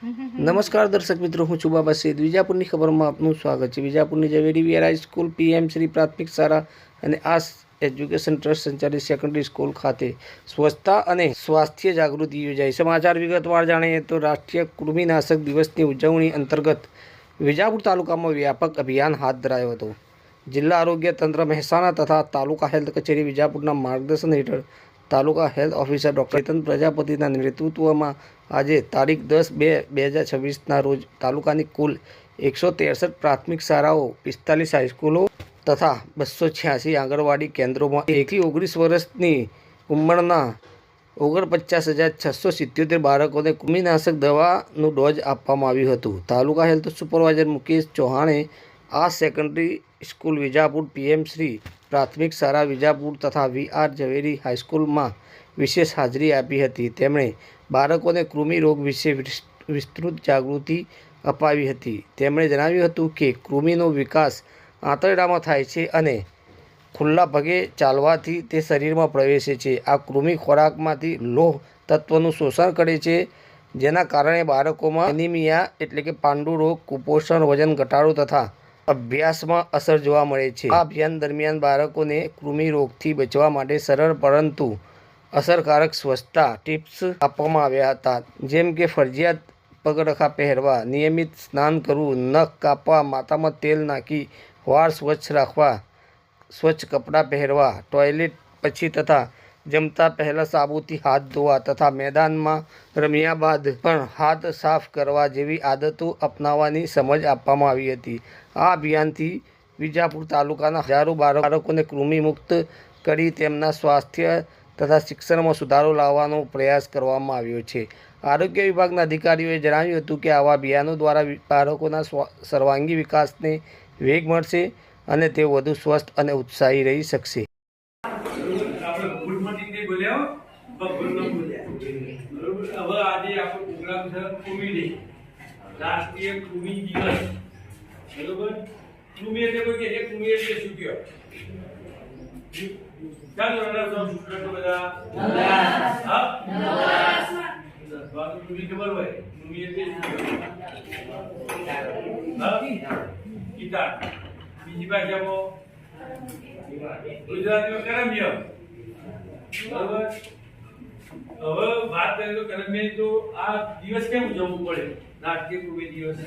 નમસ્કાર દર્શક મિત્રો, હું છું બાબા સૈદ. વિજાપુરની ખબરમાં આપનું સ્વાગત છે. વિજાપુરની ઝવેરી વીઆર હાઈસ્કૂલ, પીએમ શ્રી પ્રાથમિક શાળા અને આસ એજ્યુકેશન ટ્રસ્ટ સંચાલિત સેકન્ડરી સ્કૂલ ખાતે સ્વચ્છતા અને સ્વાસ્થ્ય જાગૃતિ યોજાઈ. સમાચાર વિગતવાર જાણીએ તો રાષ્ટ્રીય કૃમિનાશક દિવસની ઉજવણી અંતર્ગત વિજાપુર તાલુકામાં વ્યાપક અભિયાન હાથ ધરાયો હતો. જિલ્લા આરોગ્ય તંત્ર મહેસાણા તથા તાલુકા હેલ્થ કચેરી વિજાપુરના માર્ગદર્શન હેઠળ તાલુકા હેલ્થ ઓફિસર ડૉક્ટર ચેતન પ્રજાપતિના નેતૃત્વમાં આજે તારીખ 10/2/2026ના રોજ તાલુકાની કુલ 163 પ્રાથમિક શાળાઓ, 45 હાઈસ્કૂલો તથા 286 આંગણવાડી કેન્દ્રોમાં 1 થી 19 વર્ષની ઉંમરના 49,677 બાળકોને કૃમિનાશક દવાનું ડોઝ આપવામાં આવ્યું હતું. તાલુકા હેલ્થ સુપરવાઇઝર મુકેશ ચૌહાણે આ secondary school Vijapur, PM Shri પ્રાથમિક શાળા વિજાપુર તથા વીઆર ઝવેરી હાઈસ્કૂલમાં વિશેષ હાજરી આપી હતી. તેમણે બાળકોને કૃમિ રોગ વિશે વિસ્તૃત જાગૃતિ અપાવી હતી. તેમણે જણાવ્યું હતું કે કૃમિનો વિકાસ આંતરડામાં થાય છે અને ખુલ્લા પગે ચાલવાથી તે શરીરમાં પ્રવેશે છે. આ કૃમિ ખોરાકમાંથી લોહ તત્વનું શોષણ કરે છે, જેના કારણે બાળકોમાં એનિમિયા એટલે કે પાંડુ રોગ, કુપોષણ, વજન ઘટાડો તથા અભ્યાસમાં અસર જોવા મળે છે. આ અભિયાન દરમિયાન બાળકોને કૃમિ રોગથી બચવા માટે સરળ પરંતુ અસરકારક સ્વચ્છતા ટિપ્સ આપવામાં આવ્યા હતા, જેમ કે ફરજિયાત પગરખા પહેરવા, નિયમિત સ્નાન કરવું, નખ કાપવા, માથામાં તેલ નાખી વાળ સ્વચ્છ રાખવા, સ્વચ્છ કપડાં પહેરવા, ટોયલેટ પછી તથા જમતા પહેલાં સાબુથી હાથ ધોવા તથા મેદાનમાં રમ્યા બાદ પણ હાથ સાફ કરવા જેવી આદતો અપનાવવાની સમજ આપવામાં આવી હતી. આ અભિયાનથી વિજાપુર તાલુકાના હજારો બાળકોને કૃમિમુક્ત કરી તેમના સ્વાસ્થ્ય તથા શિક્ષણમાં સુધારો લાવવાનો પ્રયાસ કરવામાં આવ્યો છે. આરોગ્ય વિભાગના અધિકારીઓએ જણાવ્યું હતું કે આવા અભિયાનો દ્વારા બાળકોના સર્વાંગી વિકાસને વેગ મળશે અને તેઓ વધુ સ્વસ્થ અને ઉત્સાહી રહી શકશે. રાષ્ટ્રીય કૃમિ દિવસ, બરોબર? કૃમિ એટલે કોઈ કે કૃમિ એટલે શું કહેવાય? ચાલો રડાવ તો બધા હા વાત કૃમિ ખબર હોય. કૃમિ એટલે હા કીટાણુ. બીજી ભાષામાં ગુજરાતીમાં કરમિય, બરોબર? હવે વાત કરીએ તો કરમિય તો આ દિવસ કેમ ઉજવવું પડે? રાષ્ટ્રીય કૃમિ દિવસ